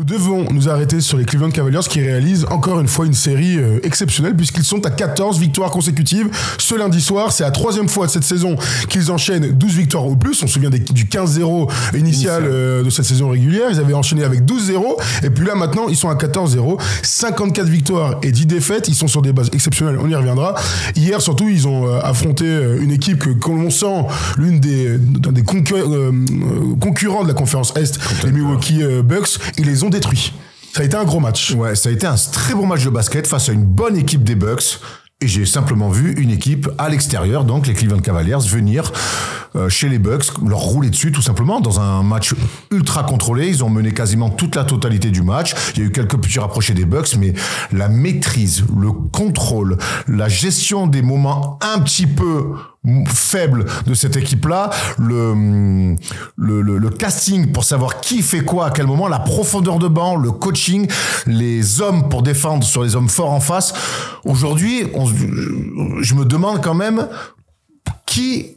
devons nous arrêter sur les Cleveland Cavaliers qui réalisent encore une fois une série exceptionnelle puisqu'ils sont à 14 victoires consécutives. Ce lundi soir, c'est la 3e fois de cette saison qu'ils enchaînent 12 victoires ou plus. On se souvient du 15-0 initial de cette saison régulière. Ils avaient enchaîné avec 12-0 et puis là maintenant, ils sont à 14-0. 54 victoires et 10 défaites. Ils sont sur des bases exceptionnelles, on y reviendra. Hier, surtout, ils ont affronté une équipe que, comme on sent, l'une des concurrents de la conférence Est, les Milwaukee Bucks, ils les ont détruits. Ça a été un gros match. Ouais, ça a été un très bon match de basket face à une bonne équipe des Bucks. Et j'ai simplement vu une équipe à l'extérieur, donc les Cleveland Cavaliers, venir chez les Bucks, leur rouler dessus tout simplement dans un match ultra contrôlé. Ils ont mené quasiment toute la totalité du match. Il y a eu quelques petits rapprochés des Bucks, mais la maîtrise, le contrôle, la gestion des moments un petit peu faible de cette équipe-là, le casting pour savoir qui fait quoi à quel moment, la profondeur de banc, le coaching, les hommes pour défendre sur les hommes forts en face. Aujourd'hui, je me demande quand même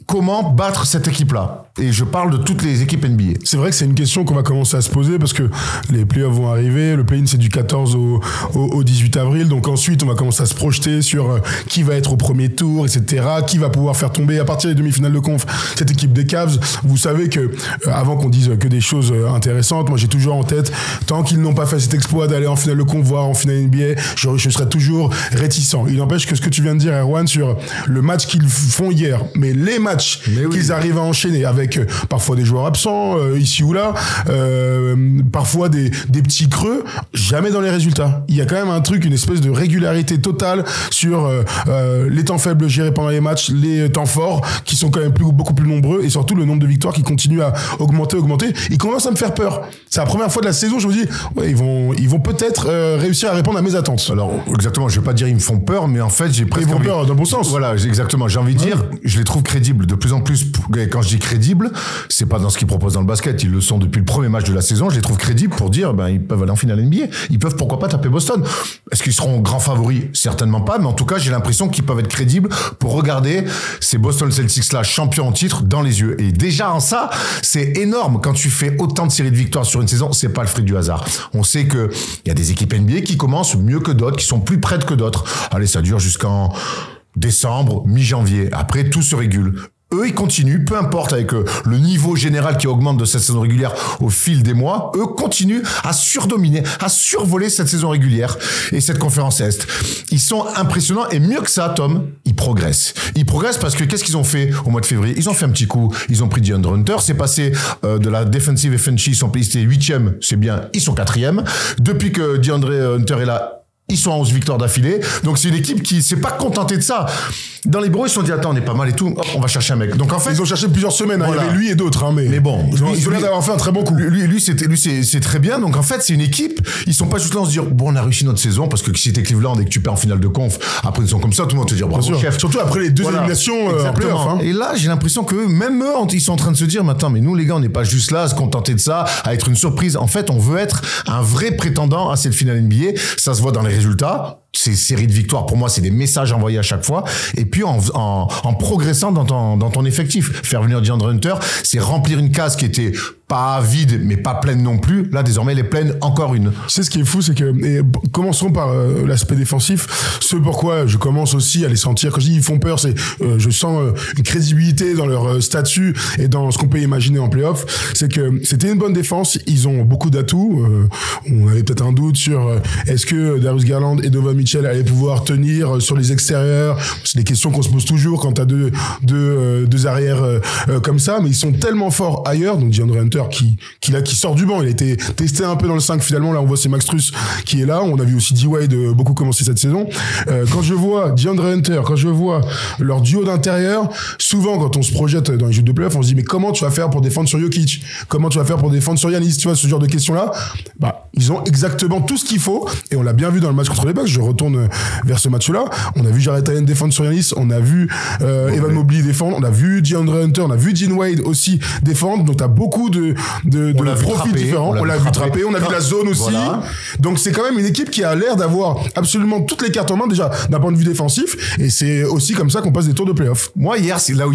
comment battre cette équipe-là. Et je parle de toutes les équipes NBA. C'est vrai que c'est une question qu'on va commencer à se poser parce que les playoffs vont arriver. Le play-in, c'est du 14 au 18 avril. Donc ensuite, on va commencer à se projeter sur qui va être au premier tour, etc. Qui va pouvoir faire tomber à partir des demi-finales de conf cette équipe des Cavs. Vous savez que, avant qu'on dise que des choses intéressantes, moi j'ai toujours en tête, tant qu'ils n'ont pas fait cet exploit d'aller en finale de conf, voire en finale NBA, je serai toujours réticent. Il n'empêche que ce que tu viens de dire, Erwan, sur le match qu'ils font hier, mais les matchs qu'ils arrivent à enchaîner avec parfois des joueurs absents ici ou là, parfois des petits creux, jamais dans les résultats. Il y a quand même un truc, une espèce de régularité totale sur les temps faibles gérés pendant les matchs, les temps forts qui sont quand même beaucoup plus nombreux et surtout le nombre de victoires qui continue à augmenter. Il commence à me faire peur. C'est la première fois de la saison, je me dis, ouais, ils vont peut-être réussir à répondre à mes attentes. Alors exactement, je vais pas dire ils me font peur, mais en fait j'ai presque ils font peur dans le bon sens. Voilà, exactement. J'ai envie de dire, je les trouve crédibles de plus en plus. Quand je dis crédibles, c'est pas dans ce qu'ils proposent dans le basket. Ils le sont depuis le premier match de la saison. Je les trouve crédibles pour dire, ils peuvent aller en finale NBA. Ils peuvent pourquoi pas taper Boston. Est-ce qu'ils seront grands favoris? Certainement pas, mais en tout cas, j'ai l'impression qu'ils peuvent être crédibles pour regarder ces Boston Celtics-là, champions en titre, dans les yeux. Et déjà en ça, c'est énorme. Quand tu fais autant de séries de victoires sur une saison, c'est pas le fruit du hasard. On sait que il y a des équipes NBA qui commencent mieux que d'autres, qui sont plus prêtes que d'autres. Allez, ça dure jusqu'en décembre, mi-janvier. Après, tout se régule. Eux, ils continuent, peu importe avec le niveau général qui augmente de cette saison régulière au fil des mois, eux continuent à surdominer, à survoler cette saison régulière et cette conférence Est. Ils sont impressionnants et mieux que ça, Tom, ils progressent. Ils progressent parce que qu'est-ce qu'ils ont fait au mois de février? Ils ont fait un petit coup, ils ont pris DeAndre Hunter, c'est passé de la defensive FNC, ils sont passés 8e, c'est bien, ils sont 4e. Depuis que DeAndre Hunter est là, ils sont à 11 victoires d'affilée. Donc, c'est une équipe qui s'est pas contentée de ça. Dans les bureaux, ils se sont dit, attends, on est pas mal et tout. Hop, on va chercher un mec. Donc, en fait. Ils ont cherché plusieurs semaines. Voilà. Il y avait lui et d'autres, mais bon. Ils ont l'air d'avoir fait un très bon coup. Lui, c'est très bien. Donc, en fait, c'est une équipe. Ils sont pas juste là à se dire, bon, on a réussi notre saison parce que si t'es Cleveland et que tu perds en finale de conf, après, ils sont comme ça, tout le monde te dit, bravo, chef. Surtout après les deux éliminations en playoff. Et là, j'ai l'impression que même eux, ils sont en train de se dire, mais attends, mais nous, les gars, on n'est pas juste là à se contenter de ça, à être une surprise. En fait, on veut être un vrai prétendant à cette finale NBA. Ça se voit dans les résultats. Ces séries de victoires, pour moi, c'est des messages envoyés à chaque fois. Et puis, en progressant dans ton effectif. Faire venir DeAndre Hunter, c'est remplir une case qui était pas vide, mais pas pleine non plus. Là, désormais, elle est pleine, encore une. Tu sais, ce qui est fou, c'est que, commençons par l'aspect défensif. Ce pourquoi je commence aussi à les sentir. Quand je dis ils font peur, c'est, je sens une crédibilité dans leur statut et dans ce qu'on peut imaginer en playoff. C'est que c'était une bonne défense. Ils ont beaucoup d'atouts. On avait peut-être un doute sur est-ce que Darius Garland et Donovan Mitchell allaient pouvoir tenir sur les extérieurs. C'est des questions qu'on se pose toujours quand t'as deux arrières comme ça, mais ils sont tellement forts ailleurs. Donc DeAndre Hunter qui sort du banc, il a été testé un peu dans le 5 finalement. Là on voit c'est Max Strus qui est là, on a vu aussi D-Wade beaucoup commencer cette saison. Quand je vois DeAndre Hunter, quand je vois leur duo d'intérieur, souvent quand on se projette dans les jeux de playoff, on se dit mais comment tu vas faire pour défendre sur Jokic, comment tu vas faire pour défendre sur Giannis, tu vois, ce genre de questions là. Ils ont exactement tout ce qu'il faut et on l'a bien vu dans le match contre les Bucks. Je retourne vers ce match là, on a vu Jarrett Allen défendre sur Giannis, on a vu Evan Mobley défendre, on a vu DeAndre Hunter, on a vu Dean Wade aussi défendre. Donc t'as beaucoup de profils différents. On l'a vu trapper, on a vu la zone aussi. Voilà. Donc c'est quand même une équipe qui a l'air d'avoir absolument toutes les cartes en main déjà d'un point de vue défensif, et c'est aussi comme ça qu'on passe des tours de playoff. Moi hier, c'est là où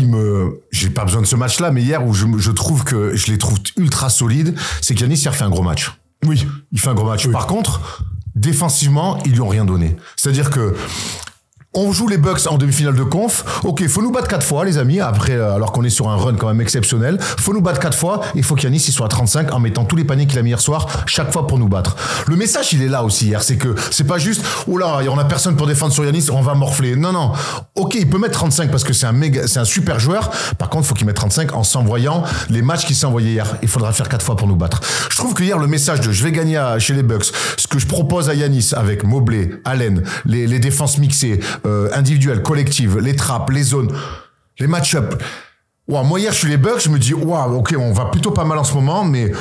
j'ai pas besoin de ce match là, mais hier où je trouve que je les trouve ultra solides, c'est qu'Giannis a refait un gros match. Oui. Il fait un gros match. Oui. Par contre, défensivement, ils lui ont rien donné. C'est-à-dire que on joue les Bucks en demi-finale de conf. Ok, faut nous battre 4 fois, les amis. Après, alors qu'on est sur un run quand même exceptionnel, faut nous battre 4 fois. Il faut qu'Yanis il soit à 35 en mettant tous les paniers qu'il a mis hier soir, chaque fois pour nous battre. Le message, il est là aussi hier. C'est que c'est pas juste, oh là, on a personne pour défendre sur Yanis, on va morfler. Non, non. Ok, il peut mettre 35 parce que c'est un super joueur. Par contre, il faut qu'il mette 35 en s'envoyant les matchs qu'il s'est envoyés hier. Il faudra faire 4 fois pour nous battre. Je trouve que hier, le message de je vais gagner chez les Bucks, ce que je propose à Yanis avec Mobley, Allen, les défenses mixées, individuelles, collectives, les trappes, les zones, les match-up. Wow, moi hier je suis les Bucks, je me dis wow, ok, on va plutôt pas mal en ce moment, mais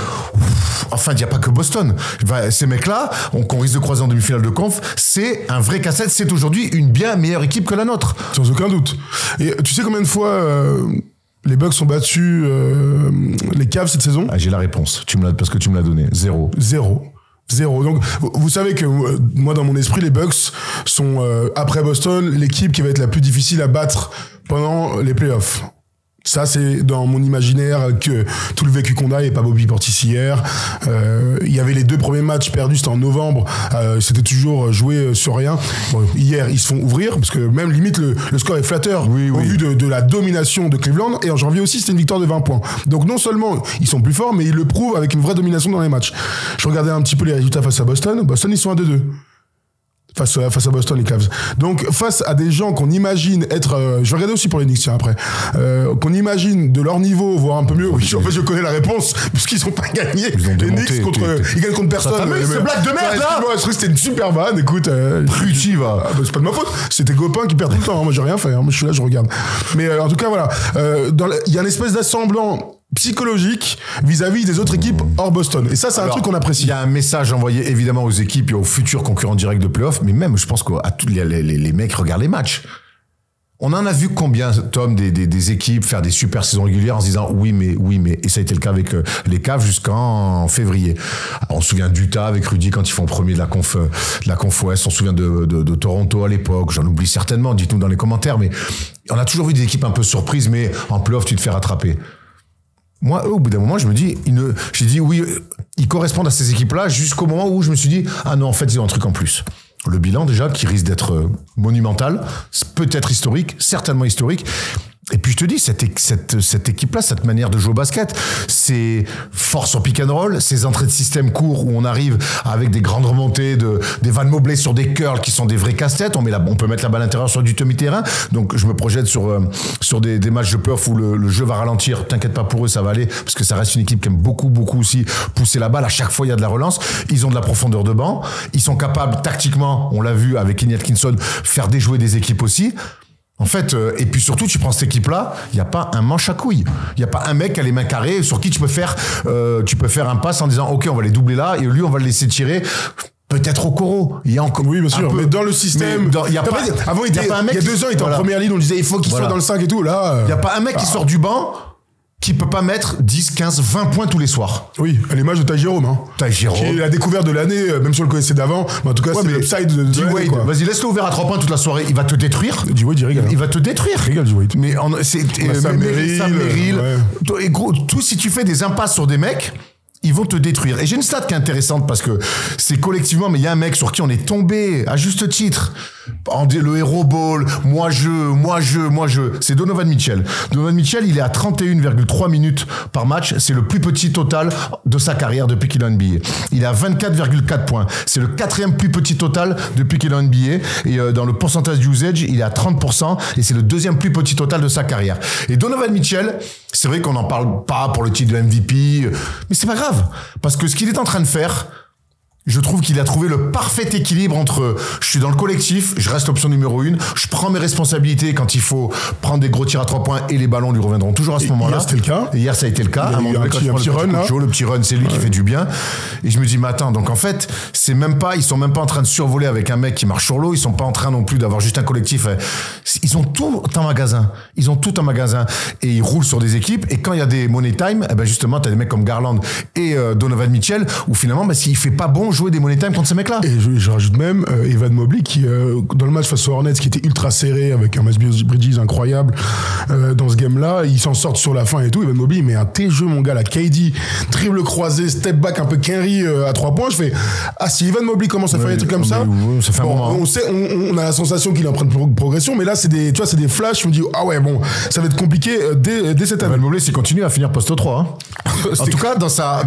enfin il n'y a pas que Boston. Ces mecs-là, qu'on risque de croiser en demi-finale de conf, c'est un vrai casse-tête. C'est aujourd'hui une bien meilleure équipe que la nôtre. Sans aucun doute. Et tu sais combien de fois les Bucks ont battu les Cavs cette saison? J'ai la réponse. Parce que tu me l'as donné. 0. 0. Donc, vous savez que moi, dans mon esprit, les Bucks sont, après Boston, l'équipe qui va être la plus difficile à battre pendant les playoffs. Ça, c'est dans mon imaginaire que tout le vécu qu'on a, et pas Bobby Portis hier. Il y avait les 2 premiers matchs perdus, c'était en novembre. C'était toujours joué sur rien. Bon, hier, ils se font ouvrir, parce que même limite, le score est flatteur au vu de la domination de Cleveland. Et en janvier aussi, c'était une victoire de 20 points. Donc non seulement ils sont plus forts, mais ils le prouvent avec une vraie domination dans les matchs. Je regardais un petit peu les résultats face à Boston. Boston, ils sont à 2-2. Face à Boston, les Cavs. Donc, face à des gens qu'on imagine être... je vais regarder aussi pour les Knicks, tiens, après. Qu'on imagine de leur niveau, voire un peu mieux. Oui, en fait, je connais la réponse, puisqu'ils n'ont pas gagné. Les Knicks, ils gagnent contre personne. C'est blague de merde, là. Je trouve que c'était une super vanne, écoute. Fruity, va. Ah, bah, c'est pas de ma faute. C'était Gopin qui perd tout le temps. Hein. Moi, j'ai rien fait. Hein. Moi, je suis là, je regarde. Mais en tout cas, voilà. Il y a une espèce d'assemblant psychologique vis-à-vis des autres équipes hors Boston. Et ça, c'est un truc qu'on apprécie. Il y a un message envoyé évidemment aux équipes et aux futurs concurrents directs de playoff, mais même, je pense qu'à tous les mecs regardent les matchs. On en a vu combien, Tom, des équipes faire des super saisons régulières en se disant oui, mais, et ça a été le cas avec les Cavs jusqu'en février. Alors, on se souvient d'Utah avec Rudy quand ils font premier de la conf Ouest. On se souvient de Toronto à l'époque. J'en oublie certainement. Dites-nous dans les commentaires. Mais on a toujours vu des équipes un peu surprises, mais en playoff, tu te fais rattraper. Moi, eux, au bout d'un moment, je me dis, j'ai dit oui, ils correspondent à ces équipes-là jusqu'au moment où je me suis dit, ah non, en fait, ils ont un truc en plus. Le bilan, déjà, qui risque d'être monumental, peut-être historique, certainement historique. Et puis je te dis, cette équipe-là, cette manière de jouer au basket, c'est force en pick and roll, ces entrées de système court où on arrive avec des grandes remontées, des Van Mobley sur des curls qui sont des vrais casse-têtes. On peut mettre la balle à l'intérieur sur du demi-terrain. Donc je me projette sur des matchs de playoff où le jeu va ralentir. T'inquiète pas pour eux, ça va aller parce que ça reste une équipe qui aime beaucoup aussi pousser la balle. À chaque fois, il y a de la relance. Ils ont de la profondeur de banc. Ils sont capables tactiquement, on l'a vu avec Kenny Atkinson, faire déjouer des équipes aussi. En fait, et puis surtout, tu prends cette équipe-là, il n'y a pas un manche à couilles. Il n'y a pas un mec qui a les mains carrées sur qui tu peux faire un pass en disant, OK, on va les doubler là, et lui, on va le laisser tirer. Peut-être au Coro. Il y a encore. Oui, bien sûr. Mais dans le système. Avant, il y a pas un mec. Il y a 2 ans, il était en première ligne, on disait, il faut qu'il soit dans le 5 et tout. Là. Il n'y a pas un mec qui sort du banc qui peut pas mettre 10, 15, 20 points tous les soirs. Oui, à l'image de Ty Jerome. Hein. Ty Jerome. Qui est la découverte de l'année, même si on le connaissait d'avant. Mais en tout cas, c'est l'upside de D-Wade. Vas-y, laisse-le ouvert à 3 points toute la soirée. Il va te détruire. D-Wade, il régale. Il va te détruire. Régale, D-Wade. Mais Sam Merrill. Et gros, tout, si tu fais des impasses sur des mecs, ils vont te détruire. Et j'ai une stat qui est intéressante parce que c'est collectivement, mais il y a un mec sur qui on est tombé à juste titre. Le Hero Ball, moi je. C'est Donovan Mitchell. Donovan Mitchell, il est à 31,3 minutes par match. C'est le plus petit total de sa carrière depuis qu'il est en NBA. Il est à 24,4 points. C'est le 4e plus petit total depuis qu'il est en NBA. Et dans le pourcentage d'usage, il est à 30%. Et c'est le 2e plus petit total de sa carrière. Et Donovan Mitchell, c'est vrai qu'on n'en parle pas pour le titre de MVP, mais c'est pas grave. Parce que ce qu'il est en train de faire, je trouve qu'il a trouvé le parfait équilibre entre je suis dans le collectif, je reste option numéro 1, je prends mes responsabilités quand il faut prendre des gros tirs à 3 points et les ballons lui reviendront toujours à ce moment-là. Hier, c'était le cas. Et hier, ça a été le cas. Il y a eu un petit run, là. Le petit run, c'est lui qui fait du bien. Et je me dis, mais attends, donc en fait, ils sont même pas en train de survoler avec un mec qui marche sur l'eau, ils sont pas en train non plus d'avoir juste un collectif. Ils ont tout en magasin. Et ils roulent sur des équipes. Et quand il y a des money time, justement, t'as des mecs comme Garland et Donovan Mitchell, où finalement, s'il fait pas bon jouer des money time contre ces mecs-là. Et je rajoute même Evan Mobley qui, dans le match face aux Hornets, qui était ultra serré avec un Miles Bridges incroyable dans ce game-là, ils s'en sortent sur la fin et tout. Evan Mobley, mais un T-jeu, mon gars, la KD, dribble croisé, step back, un peu Kenry à 3 points. Je fais, si Evan Mobley commence à faire des trucs comme ça, ça fait un moment. On a la sensation qu'il est en train de progression, mais là, c'est des flashs. Je me dis, ah ouais, bon, ça va être compliqué dès cette année. Evan Mobley, s'il continue à finir poste 3. Hein. En tout cas, dans sa,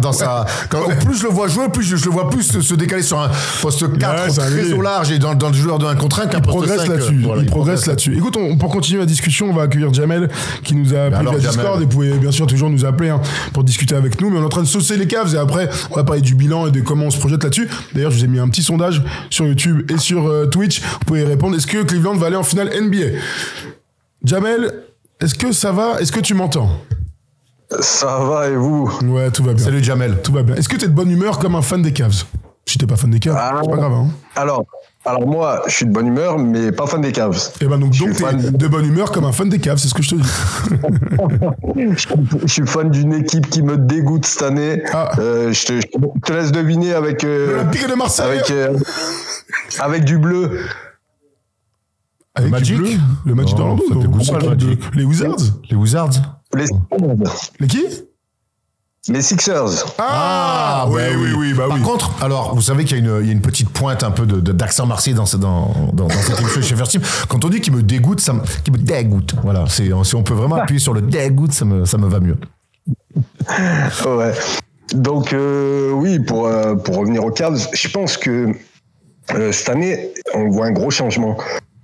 plus je le vois jouer, plus je le vois plus se décaler sur un poste 4 très au large et dans le joueur de 1 contre 1 qu'un poste 5. Il progresse là-dessus. Écoute, pour continuer la discussion, on va accueillir Jamel qui nous a appelé via Discord et vous pouvez bien sûr toujours nous appeler pour discuter avec nous, mais on est en train de saucer les Cavs et après on va parler du bilan et de comment on se projette là-dessus. D'ailleurs, je vous ai mis un petit sondage sur YouTube et sur Twitch. Vous pouvez répondre. Est-ce que Cleveland va aller en finale NBA? Jamel, est-ce que ça va? Est-ce que tu m'entends? Ça va et vous? Ouais, tout va bien. Salut Jamel. Tout va bien. Est-ce que t'es de bonne humeur comme un fan des Cavs? Si t'es pas fan des Cavs, c'est pas grave. Hein. Alors moi, je suis de bonne humeur, mais pas fan des Cavs. Et ben donc t'es de bonne humeur comme un fan des Cavs, c'est ce que je te dis. Je suis fan d'une équipe qui me dégoûte cette année. Je te laisse deviner avec le Pic de Marseille. Avec du bleu. Avec Magic. Du bleu. Le Magic d'Orlando. Les Wizards. Les Wizards. Les qui? Les Sixers. Oui. Par contre, alors, vous savez qu'il y a une petite pointe un peu d'accent marseillais dans cette émission chez First Team. Quand on dit qu'il me dégoûte, qu'il me dégoûte. Voilà. Si on peut vraiment appuyer sur le dégoûte, ça me va mieux. Ouais. Donc, oui, pour revenir aux Cavs, je pense que cette année, on voit un gros changement.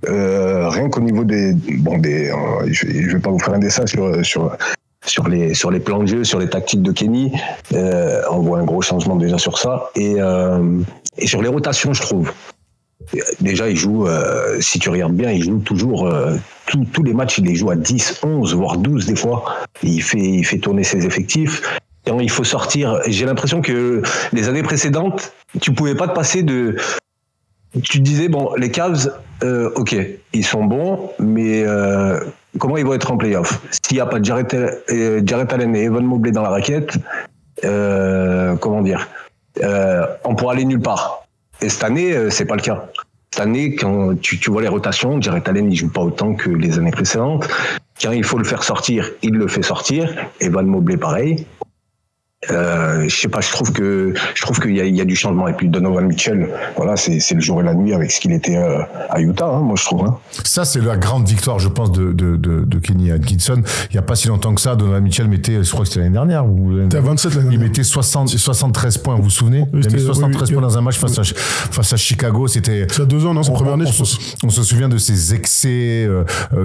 Rien qu'au niveau je vais pas vous faire un dessin sur les plans de jeu, sur les tactiques de Kenny, on voit un gros changement déjà sur ça et sur les rotations, je trouve. Déjà, il joue, si tu regardes bien, il joue toujours tous les matchs, il les joue à 10, 11, voire 12 des fois. Il fait tourner ses effectifs. Et il faut sortir. J'ai l'impression que les années précédentes, tu pouvais pas te passer de. Tu te disais, bon, les Cavs, ok, ils sont bons, mais comment ils vont être en play-off? S'il n'y a pas Jarrett Allen et Evan Mobley dans la raquette, comment dire, on pourra aller nulle part. Et cette année, c'est pas le cas. Cette année, quand tu vois les rotations, Jarrett Allen, il joue pas autant que les années précédentes. Quand il faut le faire sortir, il le fait sortir. Evan Mobley, pareil. Je sais pas, je trouve qu'il y a du changement. Et puis Donovan Mitchell, voilà, c'est le jour et la nuit avec ce qu'il était à Utah, moi je trouve. Ça, c'est la grande victoire, je pense, de Kenny Atkinson. Il y a pas si longtemps que ça, Donovan Mitchell mettait, je crois que c'était l'année dernière. C'était à 27 l'année dernière. Il mettait 73 points, vous vous souvenez? Il a mis 73 points dans un match face à Chicago. C'était. Ça a 2 ans, non? Son première année, je pense. On se souvient de ses excès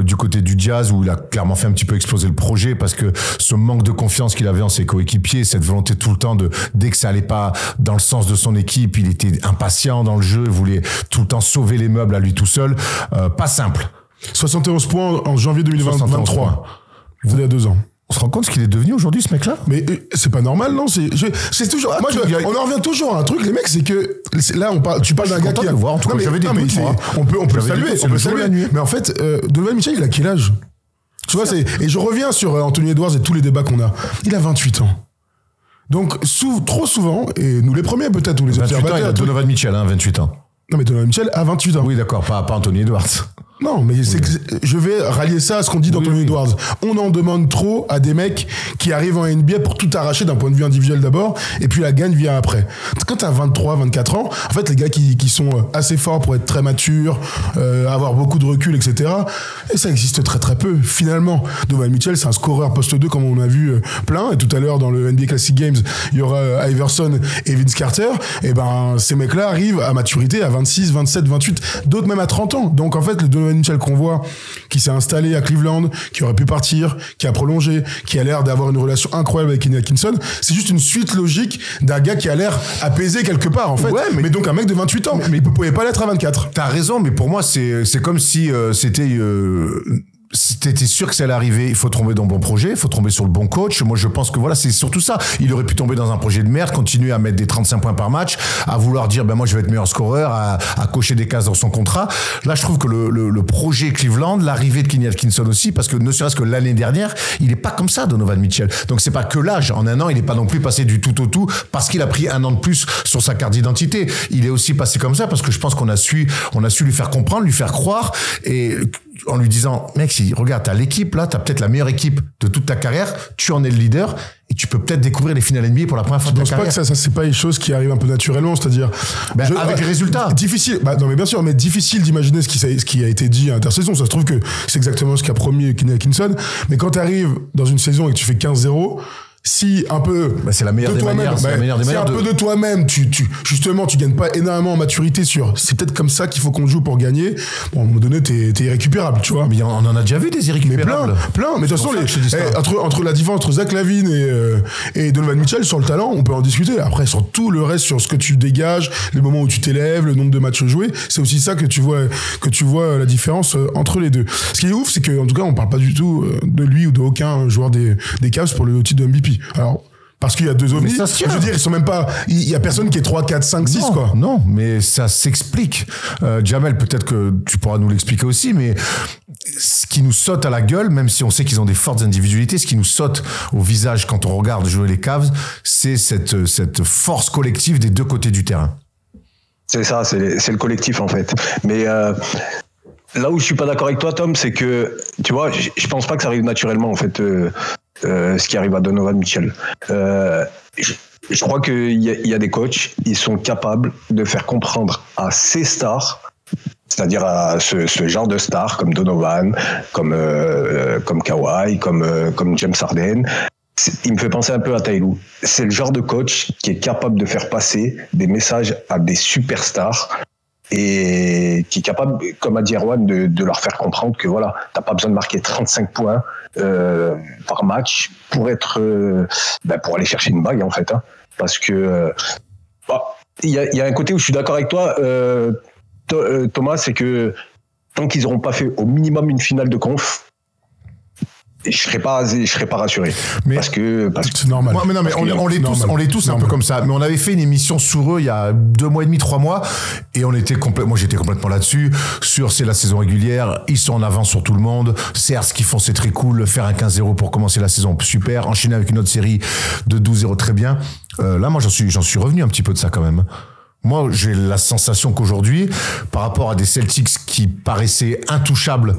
du côté du Jazz où il a clairement fait un petit peu exploser le projet parce que ce manque de confiance qu'il avait en ses coéquipiers, cette volonté tout le temps dès que ça allait pas dans le sens de son équipe, il était impatient dans le jeu, il voulait tout le temps sauver les meubles à lui tout seul. Pas simple. 71 points en janvier 2023. Il y a 2 ans. On se rend compte ce qu'il est devenu aujourd'hui, ce mec-là? Mais c'est pas normal, non? C'est toujours. On en revient toujours à un truc, les mecs, c'est que là, tu parles d'un gars qui a. En tout cas, j'avais des doutes, moi. On peut le saluer. Mais en fait, Donovan Mitchell, il a quel âge? Tu vois, et je reviens sur Anthony Edwards et tous les débats qu'on a. Il a 28 ans. Donc, trop souvent, et nous les premiers peut-être, ou les observateurs... Il a Donovan Mitchell, 28 ans. Non, mais Donovan Mitchell a 28 ans. Oui, d'accord, pas Anthony Edwards. Non, mais je vais rallier ça à ce qu'on dit d'Anthony Edwards. On en demande trop à des mecs qui arrivent en NBA pour tout arracher d'un point de vue individuel d'abord, et puis la gagne vient après. Quand t'as 23, 24 ans, en fait, les gars qui sont assez forts pour être très matures, avoir beaucoup de recul, etc., et ça existe très très peu, finalement. Donovan Mitchell, c'est un scoreur poste 2, comme on a vu plein, et tout à l'heure, dans le NBA Classic Games, il y aura Iverson et Vince Carter, et ben, ces mecs-là arrivent à maturité à 26, 27, 28, d'autres même à 30 ans. Donc, en fait, le Donovan Mitchell qu'on voit, qui s'est installé à Cleveland, qui aurait pu partir, qui a prolongé, qui a l'air d'avoir une relation incroyable avec Kenny Atkinson, c'est juste une suite logique d'un gars qui a l'air apaisé quelque part, en fait. Ouais, mais donc un mec de 28 ans. Mais il ne pouvait pas l'être à 24. T'as raison, mais pour moi, c'est comme si c'était... t'étais sûr que ça allait arriver, il faut tomber dans le bon projet, il faut tomber sur le bon coach. Moi, je pense que voilà, c'est surtout ça. Il aurait pu tomber dans un projet de merde, continuer à mettre des 35 points par match, à vouloir dire, moi, je vais être meilleur scoreur, à cocher des cases dans son contrat. Là, je trouve que le projet Cleveland, l'arrivée de Kenny Atkinson aussi, parce que ne serait-ce que l'année dernière, il est pas comme ça, Donovan Mitchell. Donc, c'est pas que l'âge. En un an, il est pas non plus passé du tout au tout parce qu'il a pris un an de plus sur sa carte d'identité. Il est aussi passé comme ça parce que je pense qu'on a su lui faire comprendre, lui faire croire, et en lui disant, mec, si, regarde, t'as l'équipe, là, t'as peut-être la meilleure équipe de toute ta carrière, tu en es le leader, et tu peux peut-être découvrir les finales NBA pour la première fois de ta carrière. Je pense pas que ça, c'est pas une chose qui arrive un peu naturellement, c'est-à-dire... avec les résultats. Difficile, non mais bien sûr, mais difficile d'imaginer ce qui a été dit à intersaison. Ça se trouve que c'est exactement ce qu'a promis Kenny Atkinson, mais quand t'arrives dans une saison et que tu fais 15-0, si un peu c'est la meilleure des manières, c'est la meilleure des manières. Si un peu de toi-même, justement, tu gagnes pas énormément en maturité sur. C'est peut-être comme ça qu'il faut qu'on joue pour gagner. Bon, à un moment donné, t'es irrécupérable, tu vois. Mais on en a déjà vu des irrécupérables. Mais plein. Mais de toute façon, entre la différence entre Zach LaVine et Donovan Mitchell sur le talent, on peut en discuter. Après, sur tout le reste, sur ce que tu dégages, les moments où tu t'élèves, le nombre de matchs joués, c'est aussi ça que tu vois la différence entre les deux. Ce qui est ouf, c'est que, en tout cas, on parle pas du tout de lui ou d'aucun joueur des Cavs pour le titre de MVP. Alors, parce qu'il y a deux ovnis, je veux dire, ils sont même pas, il y a personne qui est 3, 4, 5, 6, quoi. Non, mais ça s'explique. Jamel, peut-être que tu pourras nous l'expliquer aussi, mais ce qui nous saute à la gueule, même si on sait qu'ils ont des fortes individualités, ce qui nous saute au visage quand on regarde jouer les Cavs, c'est cette force collective des deux côtés du terrain. C'est ça, c'est le collectif, en fait. Mais, là où je suis pas d'accord avec toi, Tom, c'est que, tu vois, je pense pas que ça arrive naturellement, en fait, ce qui arrive à Donovan Mitchell. Je crois qu'il y a des coachs, ils sont capables de faire comprendre à ces stars, c'est-à-dire à ce genre de stars comme Donovan, comme Kawhi, comme James Harden. Il me fait penser un peu à Ty Lue. C'est le genre de coach qui est capable de faire passer des messages à des superstars et qui est capable, comme a dit Erwan, de leur faire comprendre que voilà, t'as pas besoin de marquer 35 points par match pour pour aller chercher une bague, en fait, hein. Parce que il y a un côté où je suis d'accord avec toi, Thomas, c'est que tant qu'ils n'auront pas fait au minimum une finale de conf, je serais pas rassuré. Mais parce que c'est normal. Mais non, mais on est tous un peu comme ça. Mais on avait fait une émission sur eux il y a 2 mois et demi, 3 mois, et moi j'étais complètement là-dessus. C'est la saison régulière, ils sont en avance sur tout le monde. Certes, ce qu'ils font, c'est très cool. Faire un 15-0 pour commencer la saison, super. Enchaîner avec une autre série de 12-0, très bien. Là, moi, j'en suis revenu un petit peu de ça quand même. Moi, j'ai la sensation qu'aujourd'hui, par rapport à des Celtics qui paraissaient intouchables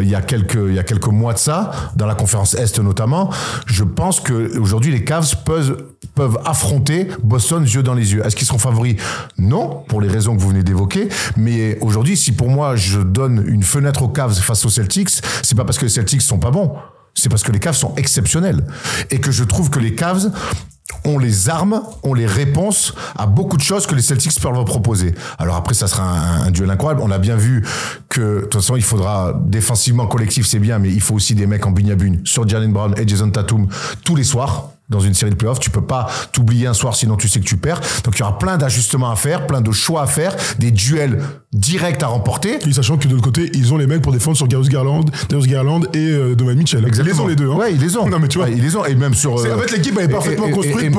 il y a quelques mois de ça, dans la conférence Est notamment, je pense que aujourd'hui les Cavs peuvent affronter Boston yeux dans les yeux. Est-ce qu'ils seront favoris? Non, pour les raisons que vous venez d'évoquer. Mais aujourd'hui, si pour moi je donne une fenêtre aux Cavs face aux Celtics, c'est pas parce que les Celtics sont pas bons, c'est parce que les Cavs sont exceptionnels et que je trouve que les Cavs ont les armes, ont les réponses à beaucoup de choses que les Celtics peuvent leur proposer. Alors après, ça sera un duel incroyable. On a bien vu que, de toute façon, il faudra défensivement collectif, c'est bien, mais il faut aussi des mecs en bigne-à-bugne sur Jaylen Brown et Jason Tatum tous les soirs. Dans une série de playoffs, tu peux pas t'oublier un soir, sinon tu sais que tu perds. Donc il y aura plein d'ajustements à faire, plein de choix à faire, des duels directs à remporter. Et sachant que de l'autre côté, ils ont les mecs pour défendre sur Darius Garland et Donovan Mitchell. Exactement. Ils les ont les deux. Hein. Ouais, ils les ont. Non mais tu vois, ils les ont. Et même sur. En fait, l'équipe elle est parfaitement construite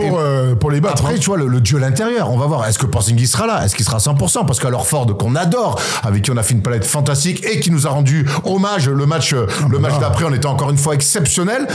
pour les battre. Après, tu vois le duel intérieur, on va voir. Est-ce que Porzingis sera là? Est-ce qu'il sera à 100%? Parce qu'à Ford, qu'on adore, avec qui on a fait une palette fantastique et qui nous a rendu hommage le match d'après, on était encore une fois exceptionnel.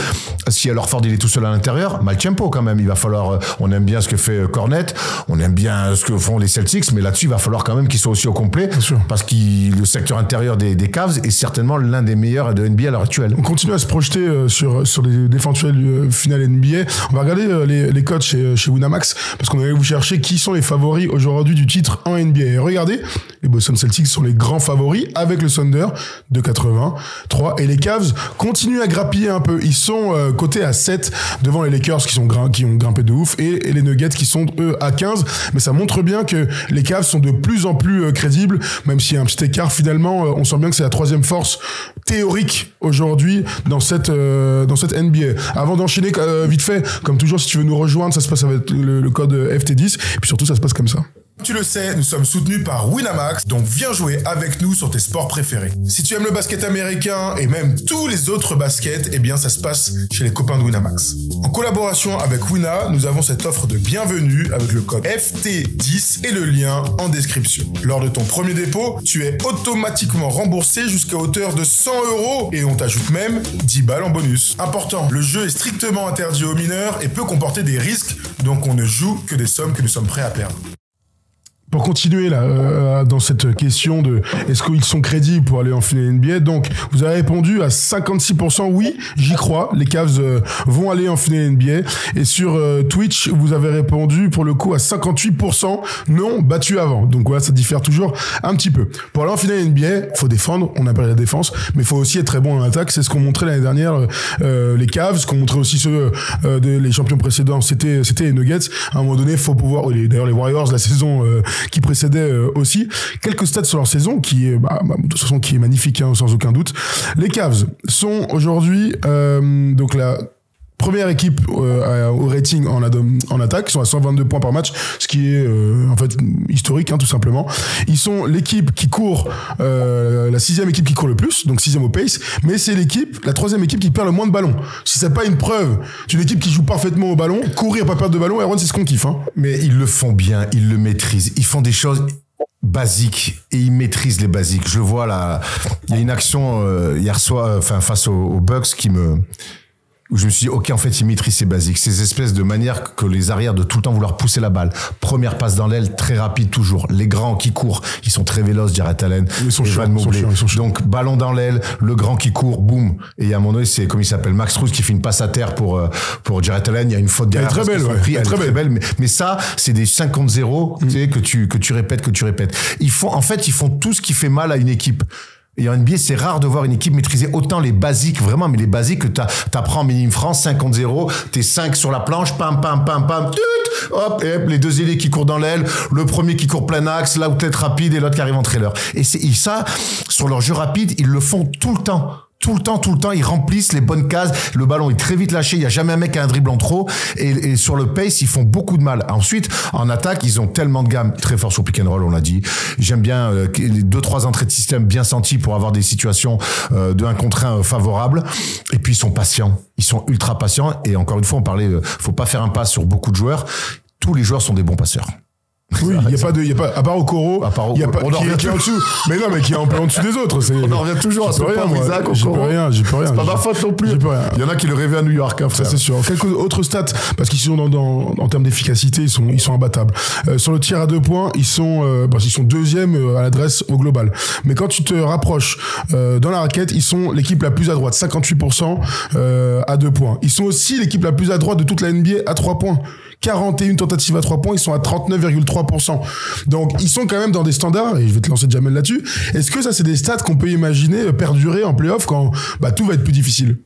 Si Ford il est tout seul à l'intérieur, mal tempo quand même. Il va falloir, on aime bien ce que fait Cornet, on aime bien ce que font les Celtics, mais là-dessus, il va falloir quand même qu'ils soient aussi au complet, parce que le secteur intérieur des Cavs est certainement l'un des meilleurs de NBA à l'heure actuelle. On continue à se projeter sur les éventuelles finales NBA. On va regarder les codes chez Winamax, parce qu'on allait vous chercher qui sont les favoris aujourd'hui du titre en NBA. Et regardez, les Boston Celtics sont les grands favoris, avec le Thunder de 83, et les Cavs continuent à grappiller un peu. Ils sont cotés à 7 devant les Lakers qui ont grimpé de ouf, et les Nuggets qui sont eux à 15, mais ça montre bien que les Cavs sont de plus en plus crédibles, même s'il y a un petit écart. Finalement, on sent bien que c'est la troisième force théorique aujourd'hui dans cette NBA. Avant d'enchaîner vite fait, comme toujours, si tu veux nous rejoindre, ça se passe avec le code FT10, et puis surtout ça se passe comme ça. Tu le sais, nous sommes soutenus par Winamax, donc viens jouer avec nous sur tes sports préférés. Si tu aimes le basket américain et même tous les autres baskets, eh bien ça se passe chez les copains de Winamax. En collaboration avec Wina, nous avons cette offre de bienvenue avec le code FT10 et le lien en description. Lors de ton premier dépôt, tu es automatiquement remboursé jusqu'à hauteur de 100 € et on t'ajoute même 10 balles en bonus. Important, le jeu est strictement interdit aux mineurs et peut comporter des risques, donc on ne joue que des sommes que nous sommes prêts à perdre. Pour continuer là, dans cette question de est-ce qu'ils sont crédibles pour aller en finale NBA, donc vous avez répondu à 56% oui, j'y crois, les Cavs vont aller en finale NBA, et sur Twitch vous avez répondu pour le coup à 58% non, battu avant, donc voilà, ça diffère toujours un petit peu. Pour aller en finale NBA, faut défendre, on appelle la défense, mais faut aussi être très bon en attaque, c'est ce qu'ont montré l'année dernière les Cavs, ce qu'ont montré aussi ceux les champions précédents, c'était les Nuggets. À un moment donné, faut pouvoir, d'ailleurs les Warriors la saison qui précédait aussi. Quelques stats sur leur saison qui est, de toute façon, qui est magnifique, hein, sans aucun doute. Les Cavs sont aujourd'hui, donc la première équipe au rating en attaque, ils sont à 122 points par match, ce qui est en fait historique, hein, tout simplement. Ils sont l'équipe qui court, la 6e équipe qui court le plus, donc 6e au pace, mais c'est la 3e équipe qui perd le moins de ballons. Si c'est pas une preuve d'une équipe qui joue parfaitement au ballon, courir, pas perdre de ballon, Aaron, c'est ce qu'on kiffe. Hein. Mais ils le font bien, ils le maîtrisent, ils font des choses basiques et ils maîtrisent les basiques. Je le vois là, il y a une action hier soir, face aux Bucks où je me suis dit, ok, en fait, ils maîtrisent ces basiques, ces espèces de manières que les arrières de tout le temps vouloir pousser la balle. Première passe dans l'aile, très rapide toujours. Les grands qui courent, ils sont très véloces, Jarrett Allen, ils sont chiants. Donc, ballon dans l'aile, le grand qui court, boum. Et à un moment donné, c'est, comme il s'appelle, Max Strus qui fait une passe à terre pour Jarrett Allen. Il y a une faute derrière. Elle est très belle, mais ça, c'est des 50-0, tu sais, que tu répètes. Ils font tout ce qui fait mal à une équipe. Et en NBA, c'est rare de voir une équipe maîtriser autant les basiques, vraiment, mais les basiques que t'apprends en minime France, 50-0, t'es 5 sur la planche, pam, hop, et les deux ailiers qui courent dans l'aile, le premier qui court plein axe, là où tête rapide, et l'autre qui arrive en trailer. Et ça, sur leur jeu rapide, ils le font tout le temps. Tout le temps, ils remplissent les bonnes cases. Le ballon est très vite lâché. Il y a jamais un mec qui a un dribble en trop. Et sur le pace, ils font beaucoup de mal. Ensuite, en attaque, ils ont tellement de gammes. Très fort sur pick and roll, on l'a dit. J'aime bien les 2-3 entrées de système bien senties pour avoir des situations de 1 contre 1 favorables. Et puis, ils sont patients. Ils sont ultra patients. Et encore une fois, on parlait, faut pas faire un pas sur beaucoup de joueurs. Tous les joueurs sont des bons passeurs. Oui, il y a pas, à part Okoro, il y a pas, qui est en dessous. Mais non, mais qui est un peu en dessous des autres. On en revient toujours à ce point, Isaac, J'y peux rien. C'est pas ma faute non plus. Il y en a qui le rêvaient à New York, hein, frère. Ça, c'est sûr. Quelques autres stats, parce qu'ils sont en termes d'efficacité, ils sont imbattables. Sur le tir à 2 points, ils sont 2e à l'adresse au global. Mais quand tu te rapproches, dans la raquette, ils sont l'équipe la plus à droite, 58%, à 2 points. Ils sont aussi l'équipe la plus à droite de toute la NBA à 3 points. 41 tentatives à 3 points, ils sont à 39,3%. Donc, ils sont quand même dans des standards, et je vais te lancer Jamel là-dessus. Est-ce que ça, c'est des stats qu'on peut imaginer perdurer en play-off quand tout va être plus difficile?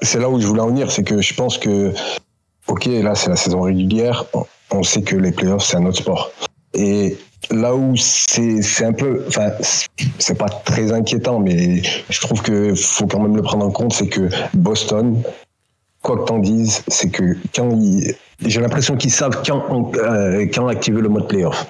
C'est là où je voulais en venir, c'est que je pense que, ok, là, c'est la saison régulière, on sait que les play-offs, c'est un autre sport. Et là où c'est un peu, c'est pas très inquiétant, mais je trouve que faut quand même le prendre en compte, c'est que Boston, quoi que t'en dises, c'est que j'ai l'impression qu'ils savent quand activer le mode playoff.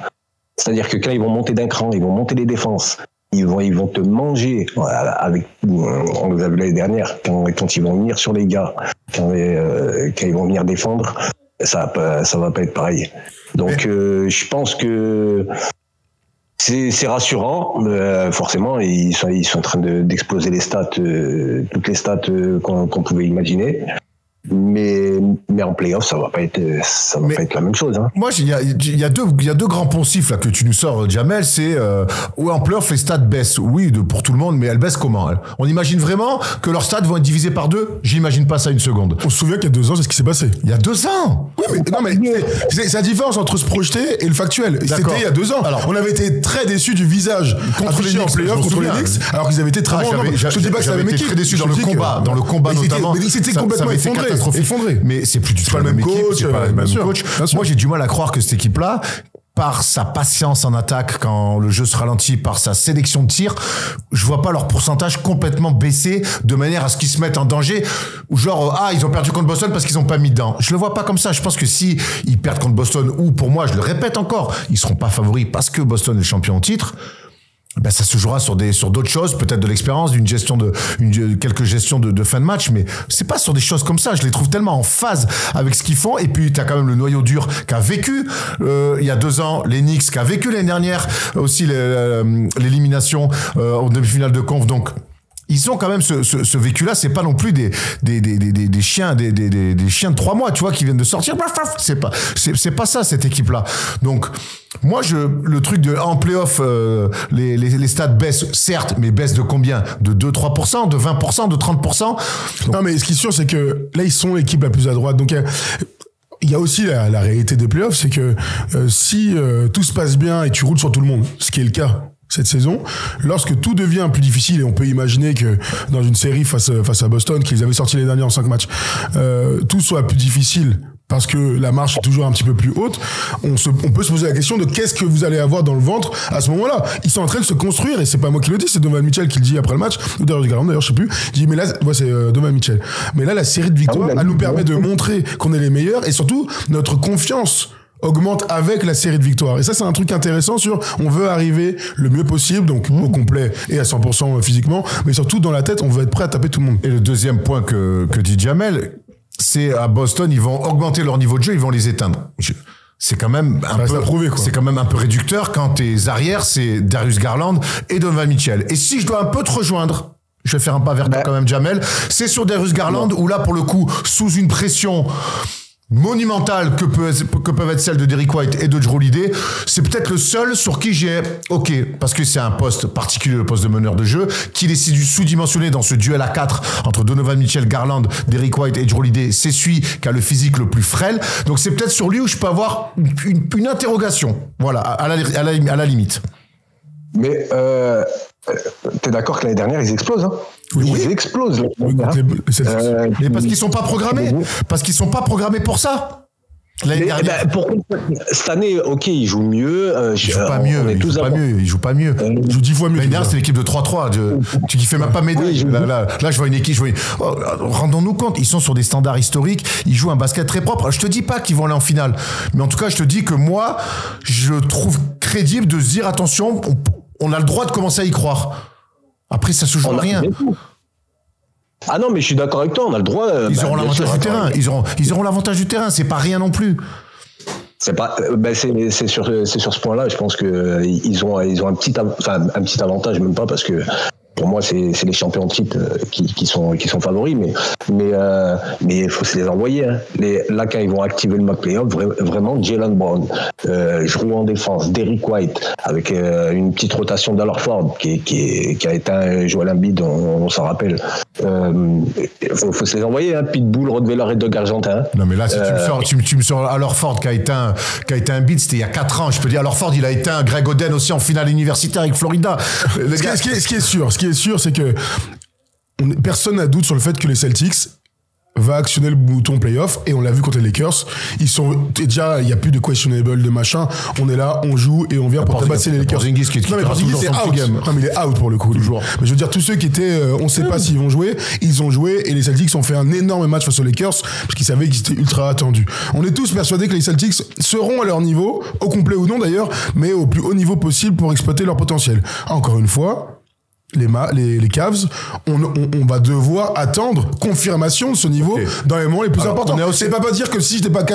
C'est-à-dire que quand ils vont monter d'un cran, ils vont monter les défenses, ils vont te manger. On nous a vu l'année dernière, quand ils vont venir sur les gars, quand ils vont venir défendre, ça va pas être pareil. Donc je pense que c'est rassurant, forcément, ils sont en train d'exploser les stats, toutes les stats qu'on pouvait imaginer. Mais en play-off, ça va pas être la même chose, hein. Moi, il y a deux grands poncifs, là, que tu nous sors, Jamel, c'est, en play-off, les stats baissent. Oui, pour tout le monde, mais elles baissent comment, elles? On imagine vraiment que leurs stats vont être divisés par 2? J'imagine pas ça une seconde. On se souvient qu'il y a 2 ans, c'est ce qui s'est passé. Il y a 2 ans? Oui, mais c'est la différence entre se projeter et le factuel. C'était il y a 2 ans. Alors, on avait été très déçus du visage contre les Knicks, en play-off contre les Knicks, alors qu'ils avaient été très bons. Je te dis pas que ça avait été très déçu dans le combat notamment. Mais c'était complètement effondré. Mais c'est plus du tout le même coach. Moi, j'ai du mal à croire que cette équipe-là, par sa patience en attaque quand le jeu se ralentit, par sa sélection de tirs, je vois pas leur pourcentage complètement baisser de manière à ce qu'ils se mettent en danger. Genre, ils ont perdu contre Boston parce qu'ils ont pas mis dedans. Je le vois pas comme ça. Je pense que si ils perdent contre Boston, ou pour moi, je le répète encore, ils seront pas favoris parce que Boston est le champion en titre. Ben ça se jouera sur d'autres choses, peut-être de l'expérience, quelques gestions de fin de match, mais c'est pas sur des choses comme ça. Je les trouve tellement en phase avec ce qu'ils font. Et puis t'as quand même le noyau dur qu'a vécu il y a 2 ans, les Knicks, qu'a vécu l'année dernière aussi l'élimination en demi-finale de conf. Donc ils ont quand même ce vécu-là. C'est pas non plus des chiens, des chiens de 3 mois, tu vois, qui viennent de sortir. C'est pas ça, cette équipe-là. Donc, moi, le truc en play-off, les stats baissent, certes, mais baissent de combien? De 2-3%, de 20%, de 30%? Donc, non, mais ce qui est sûr, c'est que là, ils sont l'équipe la plus à droite. Donc, il y a aussi la réalité des playoffs, c'est que si tout se passe bien et tu roules sur tout le monde, ce qui est le cas cette saison, lorsque tout devient plus difficile, et on peut imaginer que dans une série face à Boston, qu'ils avaient sorti les derniers en 5 matchs, tout soit plus difficile parce que la marche est toujours un petit peu plus haute, on peut se poser la question de qu'est-ce que vous allez avoir dans le ventre à ce moment-là. Ils sont en train de se construire, et c'est pas moi qui le dis, c'est Donovan Mitchell qui le dit après le match, ou Darius Garland d'ailleurs, je sais plus. Il dit, mais là, c'est Donovan Mitchell. Mais là, la série de victoires, elle nous permet de montrer qu'on est les meilleurs, et surtout, notre confiance augmente avec la série de victoires. Et ça, c'est un truc intéressant on veut arriver le mieux possible, donc au complet et à 100% physiquement, mais surtout dans la tête, on veut être prêt à taper tout le monde. Et le deuxième point que dit Jamel, c'est à Boston, ils vont augmenter leur niveau de jeu, ils vont les éteindre. C'est quand même c'est quand même un peu réducteur quand tes arrières, c'est Darius Garland et Donovan Mitchell. Et si je dois un peu te rejoindre, je vais faire un pas vers toi quand même, Jamel, c'est sur Darius Garland, où là, pour le coup, sous une pression monumentale que peuvent être celles de Derrick White et de Jrue Holiday, c'est peut-être le seul sur qui j'ai parce que c'est un poste particulier, le poste de meneur de jeu, qu'il est sous-dimensionné dans ce duel à 4 entre Donovan Mitchell, Garland, Derrick White et Jrue Holiday. C'est celui qui a le physique le plus frêle, donc c'est peut-être sur lui où je peux avoir une interrogation, voilà, à la limite. Mais t'es d'accord que l'année dernière ils explosent, hein? Oui. Ils explosent. Mais parce qu'ils sont pas programmés. Parce qu'ils sont pas programmés pour ça. Cette année, ils jouent mieux. Ils jouent pas mieux. Ils jouent pas mieux. Ils jouent 10 fois mieux. L'année dernière, c'est l'équipe de 3-3. Tu fais même pas médaille. Là, je vois une équipe. Rendons-nous compte, ils sont sur des standards historiques. Ils jouent un basket très propre. Je te dis pas qu'ils vont aller en finale. Mais en tout cas, je te dis que moi, je trouve crédible de se dire, attention, on a le droit de commencer à y croire. Après, ça se joue à rien. Ah non, mais je suis d'accord avec toi, on a le droit. Ils auront l'avantage du terrain. Ils auront l'avantage du terrain, c'est pas rien non plus. C'est pas, c'est sur ce point-là, je pense que ils ont un petit avantage, même pas, parce que pour moi, c'est les champions de titre qui sont favoris, mais il faut se les envoyer. Hein. Là, quand ils vont activer le mock playoff, vraiment, Jaylen Brown, Jrue en défense, Derrick White, avec une petite rotation d'Alorford qui a éteint Joel Embiid, on s'en rappelle. Faut se les envoyer, hein. Pitbull, Rottweiler et Doug Argentin. Non, mais là, si tu me sors Alorford qui a éteint Embiid, c'était il y a 4 ans. Je peux dire, Alorford, il a éteint Greg Oden aussi en finale universitaire avec Florida. Ce qui est sûr, c'est que personne n'a doute sur le fait que les Celtics va actionner le bouton playoff, et on l'a vu contre les Lakers. Ils sont déjà, il y a plus de questionable, de machin. On est là, on joue et on vient pour tabasser les Lakers. Porzingis qui non, mais Porzingis c'est out. Non, mais il est out pour le coup. Toujours. Mais je veux dire, tous ceux qui étaient, on sait pas s'ils vont jouer, ils ont joué, et les Celtics ont fait un énorme match face aux Lakers parce qu'ils savaient qu'ils étaient ultra attendus. On est tous persuadés que les Celtics seront à leur niveau, au complet ou non d'ailleurs, mais au plus haut niveau possible pour exploiter leur potentiel. Encore une fois, les Cavs, on va devoir attendre confirmation de ce niveau dans les moments les plus importants. C'est pas dire que si j'étais pas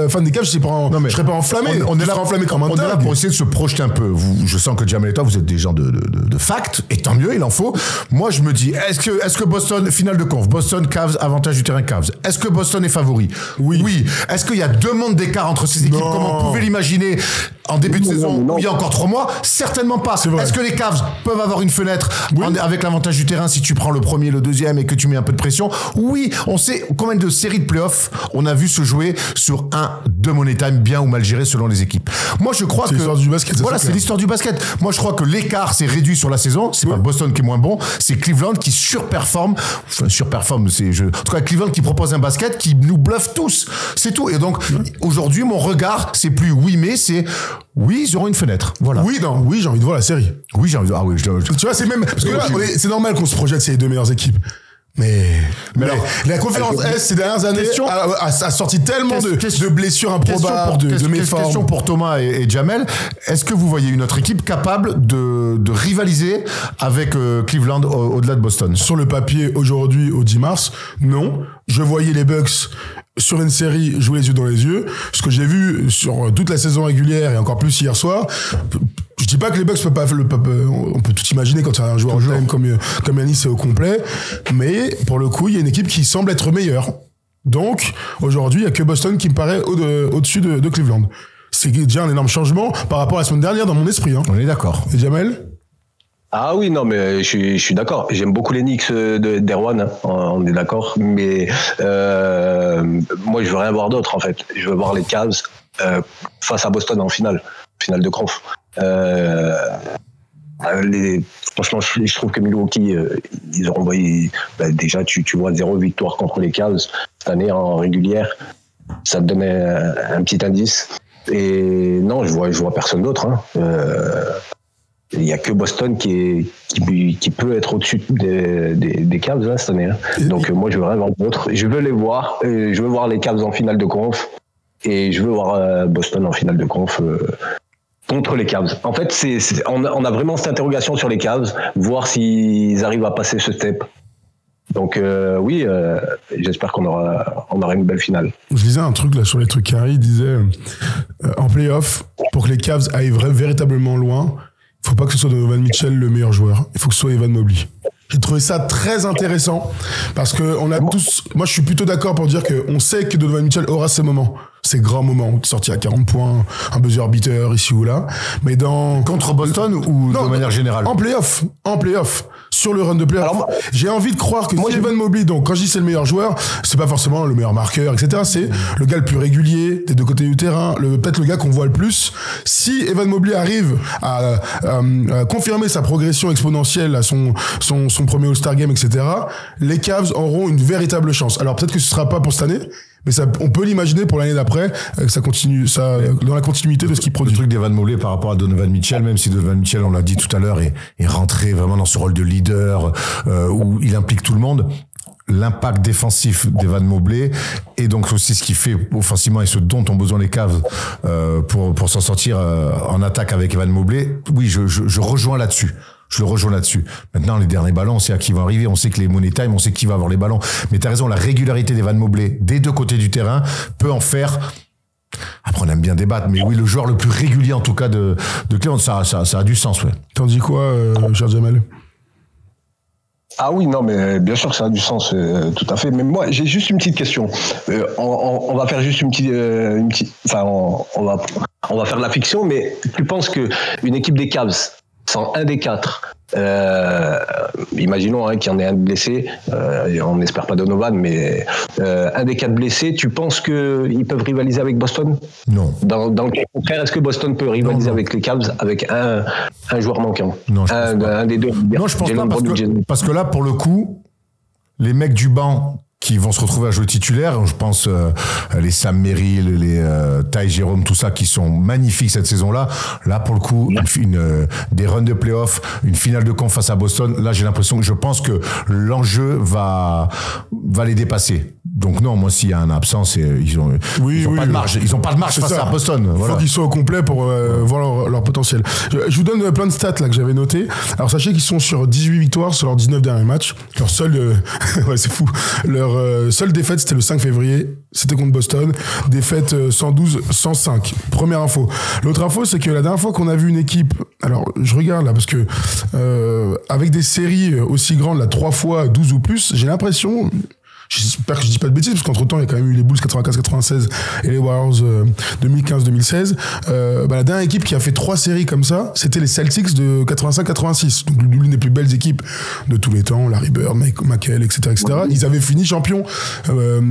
fan des Cavs, je serais pas enflammé. On est là enflammé comme un on est là pour essayer de se projeter un peu. Je sens que Jamel et toi, vous êtes des gens de fact, et tant mieux, il en faut. Moi, je me dis, est-ce que Boston, finale de conf, Boston, Cavs, avantage du terrain Cavs. Est-ce que Boston est favori? Oui. Est-ce qu'il y a 2 mondes d'écart entre ces équipes, comme on pouvait l'imaginer en début de saison, où il y a encore 3 mois? Certainement pas. Est-ce que les Cavs peuvent avoir une fenêtre avec l'avantage du terrain si tu prends le premier, le deuxième et que tu mets un peu de pression? Oui, on sait combien de séries de playoffs on a vu se jouer sur 2 money time bien ou mal gérés selon les équipes. Moi, je crois que... C'est l'histoire du basket. Voilà, c'est l'histoire du basket. Moi, je crois que l'écart s'est réduit sur la saison. C'est pas Boston qui est moins bon, c'est Cleveland qui surperforme. En tout cas, Cleveland qui propose un basket qui nous bluffe tous. C'est tout. Et donc, aujourd'hui, mon regard, c'est plus oui, mais c'est Oui, ils auront une fenêtre. Voilà. Oui, j'ai envie de voir la série. Oui, j'ai envie de... Ah oui, Tu vois, c'est même... Parce que là, c'est normal qu'on se projette ces 2 meilleures équipes. Mais alors, la conférence S ces dernières années a sorti tellement de blessures improbables, de méformes. Question pour Thomas et Jamel. Est-ce que vous voyez une autre équipe capable de rivaliser avec Cleveland au-delà de Boston? Sur le papier, aujourd'hui, au 10 mars, non. Je voyais les Bucks sur une série jouer les yeux dans les yeux. Ce que j'ai vu sur toute la saison régulière et encore plus hier soir, je dis pas que les Bucks peuvent pas faire on peut tout imaginer quand il y a un joueur time comme Giannis au complet, mais pour le coup, il y a une équipe qui semble être meilleure. Donc, aujourd'hui, il y a que Boston qui me paraît au-dessus de Cleveland. C'est déjà un énorme changement par rapport à la semaine dernière dans mon esprit. Hein. On est d'accord. Et Jamel? Ah oui, non, mais je suis d'accord. J'aime beaucoup les Knicks d'Erwan, hein, on est d'accord. Mais moi, je veux rien voir d'autre, en fait. Je veux voir les Cavs face à Boston en finale de conf. Franchement, je trouve que Milwaukee, ils auront envoyé... déjà, tu vois 0 victoire contre les Cavs cette année en régulière. Ça te donne un petit indice. Et non, je vois personne d'autre. Hein. Il n'y a que Boston qui peut être au-dessus des Cavs là, cette année. Hein. Donc moi, je veux rien voir d'autre. Je veux les voir. Je veux voir les Cavs en finale de conf. Et je veux voir Boston en finale de conf contre les Cavs. En fait, on a vraiment cette interrogation sur les Cavs, voir s'ils arrivent à passer ce step. Donc oui, j'espère qu'on aura une belle finale. Je lisais un truc là sur les trucs carrés, il disait en play-off, pour que les Cavs aillent véritablement loin, il faut pas que ce soit Donovan Mitchell le meilleur joueur, il faut que ce soit Evan Mobley. J'ai trouvé ça très intéressant parce que on a tous, moi je suis plutôt d'accord pour dire qu'on sait que Donovan Mitchell aura ses moments, ces grands moments, sorti à 40 points, un buzzer beater ici ou là, mais contre Boston ou de manière générale? En play-off, sur le run de play-off. Alors, j'ai envie de croire que si Evan Mobley, donc quand je dis c'est le meilleur joueur, c'est pas forcément le meilleur marqueur, etc. C'est le gars le plus régulier des deux côtés du terrain, peut-être le gars qu'on voit le plus. Si Evan Mobley arrive à confirmer sa progression exponentielle à son premier All-Star Game, etc., les Cavs auront une véritable chance. Alors peut-être que ce sera pas pour cette année, mais on peut l'imaginer pour l'année d'après, que ça continue, dans la continuité de ce qu'il produit. Le truc d'Evan Mobley par rapport à Donovan Mitchell, même si Donovan Mitchell, on l'a dit tout à l'heure, est rentré vraiment dans ce rôle de leader, où il implique tout le monde. L'impact défensif d'Evan Mobley et donc aussi ce qu'il fait offensivement et ce dont ont besoin les Cavs pour s'en sortir en attaque avec Evan Mobley. Oui, je rejoins là-dessus. Je le rejoins là-dessus. Maintenant, les derniers ballons, on sait à qui vont arriver, on sait que les money time, on sait qui va avoir les ballons. Mais t'as raison, la régularité d'Evan Mobley des deux côtés du terrain peut en faire... Après, on aime bien débattre, mais oui, le joueur le plus régulier en tout cas de Cleveland, ça a du sens, ouais. T'en dis quoi, cher Jamel? Ah oui, non, mais bien sûr que ça a du sens, tout à fait. Mais moi, j'ai juste une petite question. On va faire juste une petite, enfin, on va faire de la fiction, mais tu penses que une équipe des Cavs sans un des quatre, imaginons qu'il y en ait un blessé, on n'espère pas Donovan, mais un des quatre blessés, tu penses qu'ils peuvent rivaliser avec Boston? Non. Dans le cas contraire, est-ce que Boston peut rivaliser avec les Cavs avec un joueur manquant? Non, je pense pas. Un des deux. Non, je pense pas parce que là, pour le coup, les mecs du banc qui vont se retrouver à jouer titulaire, je pense les Sam Merrill, les Ty Jerome, tout ça qui sont magnifiques cette saison-là. Là pour le coup, des runs de playoff, une finale de conf face à Boston. Là j'ai l'impression que je pense que l'enjeu va les dépasser. Donc non, moi s'il y a un absent, ils ont pas de marge. Ils ont pas de marge face à Boston. Il faut qu'ils soient au complet pour voir leur potentiel. Je vous donne plein de stats là que j'avais noté. Alors sachez qu'ils sont sur 18 victoires sur leurs 19 derniers matchs. Leur seul, ouais c'est fou. Leur seule défaite c'était le 5 février. C'était contre Boston. Défaite 112-105. Première info. L'autre info c'est que la dernière fois qu'on a vu une équipe, alors je regarde là parce que avec des séries aussi grandes là 3 fois 12 ou plus, j'ai l'impression. J'espère que je dis pas de bêtises, parce qu'entre temps, il y a quand même eu les Bulls 95-96 et les Warriors 2015-2016. La dernière équipe qui a fait 3 séries comme ça, c'était les Celtics de 85-86. Donc, l'une des plus belles équipes de tous les temps, Larry Bird, McHale, etc., etc. Ouais. Ils avaient fini champion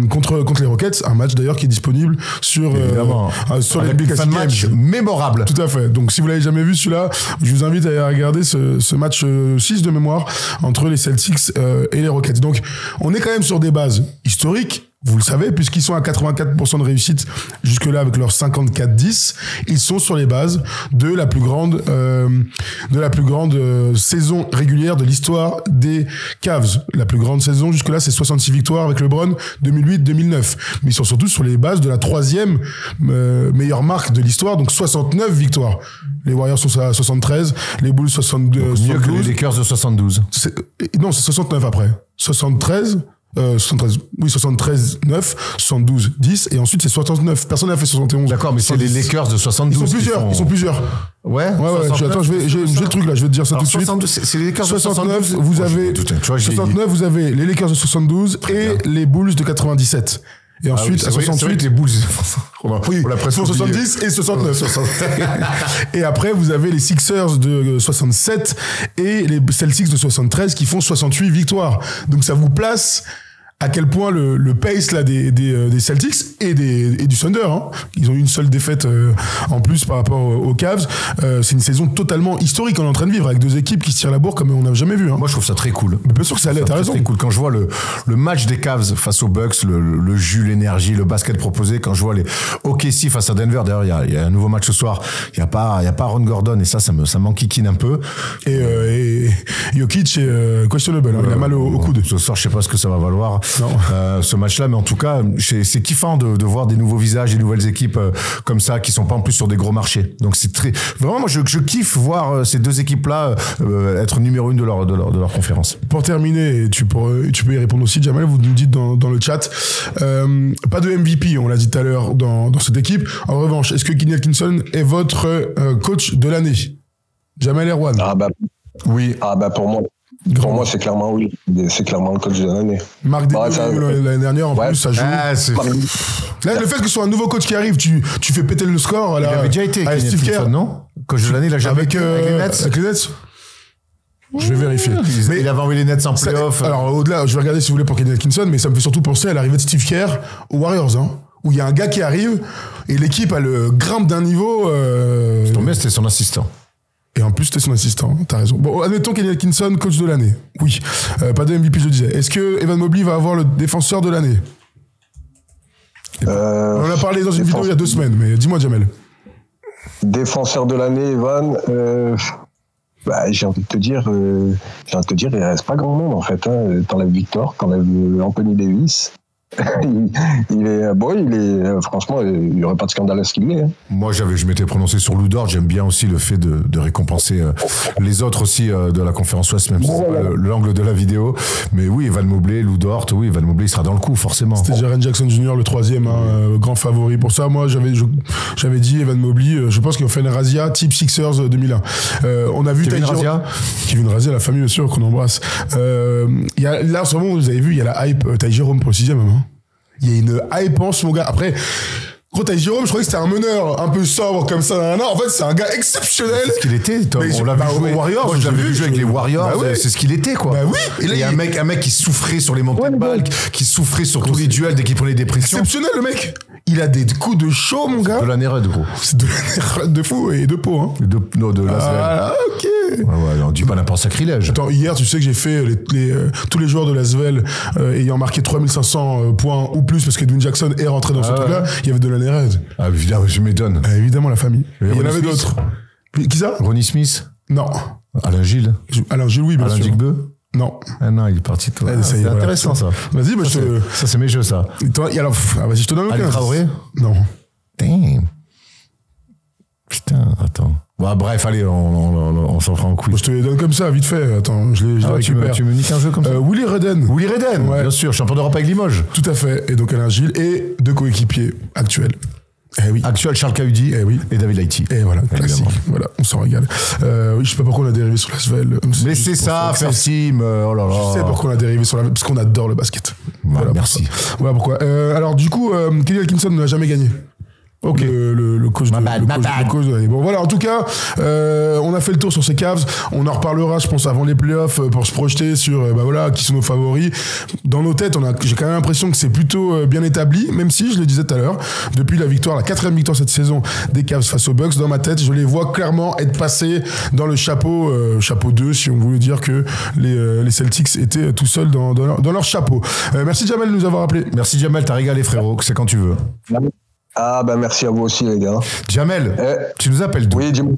contre les Rockets, un match d'ailleurs qui est disponible sur les Big un match mémorable. Tout à fait. Donc, si vous l'avez jamais vu celui-là, je vous invite à regarder ce match 6 de mémoire entre les Celtics et les Rockets. Donc, on est quand même sur des bases historique, Vous le savez, puisqu'ils sont à 84% de réussite jusque-là avec leur 54-10, ils sont sur les bases de la plus grande saison régulière de l'histoire des Cavs. La plus grande saison jusque-là, c'est 66 victoires avec LeBron 2008-2009. Mais ils sont surtout sur les bases de la 3e meilleure marque de l'histoire, donc 69 victoires. Les Warriors sont à 73, les Bulls 62. Mieux que les Lakers de 72. Non, c'est 69 après. 73, 9, 72, 10, et ensuite c'est 69. Personne n'a fait 71. D'accord, mais c'est les Lakers de 72. Ils sont plusieurs. Ouais. Attends, j'ai le truc là, je vais te dire ça. Alors, tout de 62, suite. C'est les Lakers 69, de 72. Vous avez 69, vous avez les Lakers de 72 et les Bulls de 97. Et ensuite, à 68, les Bulls, on l'a presque 70 et 69. Et après, vous avez les Sixers de 67 et les Celtics de 73 qui font 68 victoires. Donc ça vous place à quel point le pace là des Celtics et du Thunder, hein. Ils ont eu une seule défaite en plus par rapport aux Cavs. C'est une saison totalement historique qu'on est en train de vivre avec deux équipes qui se tirent la bourre comme on n'a jamais vu, hein. Moi je trouve ça très cool. Mais bien sûr que ça allait, t'as raison. Très cool. Quand je vois le match des Cavs face aux Bucks, le jus, l'énergie, le basket proposé, quand je vois les OKC face à Denver, d'ailleurs il y a un nouveau match ce soir, il y a pas Aaron Gordon et ça m'enquiquine un peu. Et Jokic est questionable, hein. Il a mal au coude. Ce soir je sais pas ce que ça va valoir. Ce match-là, mais en tout cas, c'est kiffant de voir des nouveaux visages, des nouvelles équipes comme ça, qui sont pas en plus sur des gros marchés. Donc c'est vraiment, moi je kiffe voir ces deux équipes-là être numéro 1 de leur conférence. Pour terminer, tu peux y répondre aussi, Jamel, vous nous dites dans le chat, pas de MVP, on l'a dit tout à l'heure dans cette équipe. En revanche, est-ce que Kenny Atkinson est votre coach de l'année? Jamel Erwan? Oui. Pour moi. Pour moi, c'est clairement oui. C'est clairement le coach de l'année. Marc Desmond, l'année dernière, en plus, ça joue. Là, le fait que ce soit un nouveau coach qui arrive, tu fais péter le score. Il avait déjà été avec Steve Kerr, non? Coach de l'année, il a jamais avec les Nets. Avec les Nets. Je vais vérifier. Il avait envoyé les Nets en playoff. Alors, au-delà, je vais regarder si vous voulez pour Kenny Atkinson, mais ça me fait surtout penser à l'arrivée de Steve Kerr aux Warriors, hein, où il y a un gars qui arrive et l'équipe, elle grimpe d'un niveau. C'est tombé, c'était son assistant. Et en plus, c'était son assistant, t'as raison. Bon, admettons Kenny Atkinson, coach de l'année. Oui. Pas de MVP, je disais. Est-ce que Evan Mobley va avoir le défenseur de l'année? On en a parlé dans une vidéo il y a 2 semaines, mais dis-moi, Jamel. Défenseur de l'année, Evan, j'ai envie de te dire, il reste pas grand monde en fait. Hein. T'enlèves Victor, t'enlèves Anthony Davis. il est franchement, il n'y aurait pas de scandale à ce qu'il est. Hein. Moi, je m'étais prononcé sur Lou Dort. J'aime bien aussi le fait de récompenser les autres aussi de la conférence Ouest, même si c'est pas l'angle de la vidéo. Mais oui, Evan Mobley, Lou Dort, oui, Evan Mobley, il sera dans le coup, forcément. C'était Jaren Jackson Jr., le 3e, hein, grand favori pour ça. Moi, j'avais dit Evan Mobley, je pense qu'il a fait une razzia type Sixers 2001. On a vu Kevin Razia, la famille, bien sûr, qu'on embrasse. Là, en ce moment, vous avez vu, il y a la hype, Ty Jerome pour le 6e, même, hein. Il y a une hype en ce mon gars. Après, quand t'as Jérôme, je croyais que c'était un meneur un peu sobre comme ça. Non, en fait, c'est un gars exceptionnel. C'est ce qu'il était, Tom. On l'a vu jouer aux Warriors. Moi, je l'avais vu jouer avec les Warriors. Oui. C'est ce qu'il était, quoi. Bah oui. Et là, il y a un mec qui souffrait sur les montées de balles, qui souffrait sur tous les duels dès qu'il prenait des pressions. Exceptionnel, le mec. Il a des coups de chaud, mon gars. De la Néred, gros. C'est de la Néred de fou et de peau, hein. De la Ah, ok. Ouais, on dit pas n'importe sacrilège. Attends, hier, tu sais que j'ai fait tous les joueurs de l'Asvel ayant marqué 3500 points ou plus parce qu'Edwin Jackson est rentré dans ce truc-là. Il y avait de la Néred. Ah, évidemment, je m'étonne. Évidemment, la famille. Il y en avait d'autres. Qui ça? Ronnie Smith? Non. Alain Gilles? Alain Gilles, oui, bien sûr. Alain Digbeu? Non. Ah non, il est parti. C'est intéressant, ça. Vas-y, ça, c'est mes jeux, ça. Alors, vas-y, je te donne le 15. Ali Traoré? Non. Damn. Putain, attends. Bah, bref, allez, on s'en fera un quiz. Je te les donne comme ça, vite fait. Attends, je les récupère. Tu me niques un jeu comme ça? Willy Redden. Willy Redden, ouais. Bien sûr, champion d'Europe avec Limoges. Tout à fait. Et donc Alain Gilles et 2 coéquipiers actuels. Eh oui. Actuel, Charles Cahudi et David Laïti. Et voilà, classique. Voilà, on s'en régale. Oui, je sais pas pourquoi on a dérivé sur la Svel. Mais c'est ça, Fersim. Oh là là. Je sais pourquoi on a dérivé sur la parce qu'on adore le basket. Voilà, merci. Voilà pourquoi. Alors du coup, Kenny Atkinson n'a jamais gagné. Ok. Le coach de cause. Bon, voilà, en tout cas, on a fait le tour sur ces Cavs. On en reparlera, je pense, avant les playoffs pour se projeter sur qui sont nos favoris. Dans nos têtes, j'ai quand même l'impression que c'est plutôt bien établi, même si, je le disais tout à l'heure, depuis la 4e victoire cette saison des Cavs face aux Bucks, dans ma tête, je les vois clairement être passés dans le chapeau 2, si on voulait dire que les Celtics étaient tout seuls dans leur chapeau. Merci Jamel de nous avoir appelé. Merci Jamel, t'as régalé frérot, c'est quand tu veux. Ah ben merci à vous aussi les gars. Jamel, tu nous appelles d'où? Oui, dis-moi.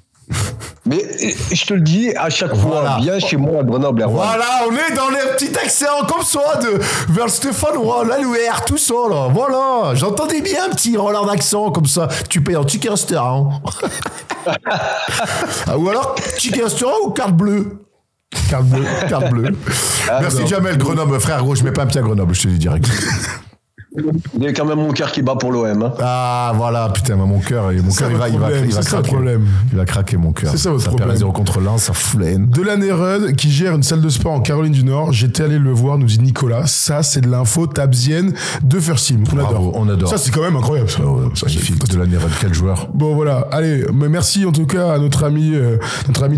Mais je te le dis à chaque fois, viens chez moi à Grenoble. Voilà, on est dans les petits accents comme ça vers le Stéphanois, l'ALUR, tout ça là. Voilà, j'entendais bien un petit roller d'accent comme ça. Tu payes un ticket restaurant. Ou alors ticket restaurant ou carte bleue. Carte bleue. Merci non. Jamel, Grenoble, frère gros, je mets pas un pied à Grenoble, je te dis direct. Il y a quand même mon cœur qui bat pour l'OM. Hein. Ah voilà, putain, mon cœur, il va craquer. Il va craquer mon cœur. C'est ça votre problème. Ça perd 0 contre l'un, ça fout la haine. Delaney Rudd, qui gère une salle de sport en Caroline du Nord, j'étais allé le voir, nous dit Nicolas. Ça, c'est de l'info tabzienne de First Team. On adore. Ça, c'est quand même incroyable. Ça, magnifique. Delaney Rudd, quel joueur. Bon voilà, allez, merci en tout cas à notre ami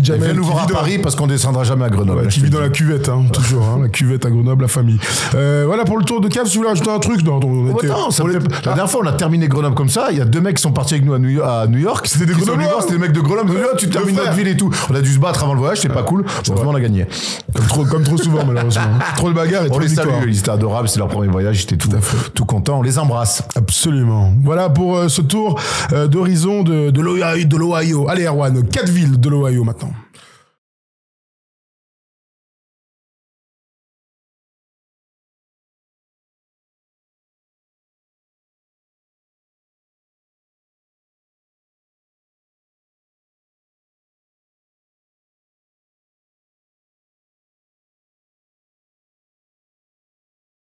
Jamel. Viens nous voir à Paris parce qu'on descendra jamais à Grenoble. Ouais, qui vit dans la cuvette, toujours, la cuvette à Grenoble, la famille. Voilà pour le tour de Cavs. Si vous voulez rajouter un truc, la dernière fois, on a terminé Grenoble comme ça. Il y a 2 mecs qui sont partis avec nous à New York. C'était des Grenoblois. C'était des mecs de Grenoble. Tu termines notre ville et tout. On a dû se battre avant le voyage, c'est pas cool. Heureusement, on a gagné. Comme trop souvent, malheureusement. Trop de bagarres et trop de victoires. On les salue, ils étaient adorables. C'est leur premier voyage. J'étais tout content. On les embrasse. Absolument. Voilà pour ce tour d'horizon de l'Ohio. Allez, Erwan, 4 villes de l'Ohio maintenant.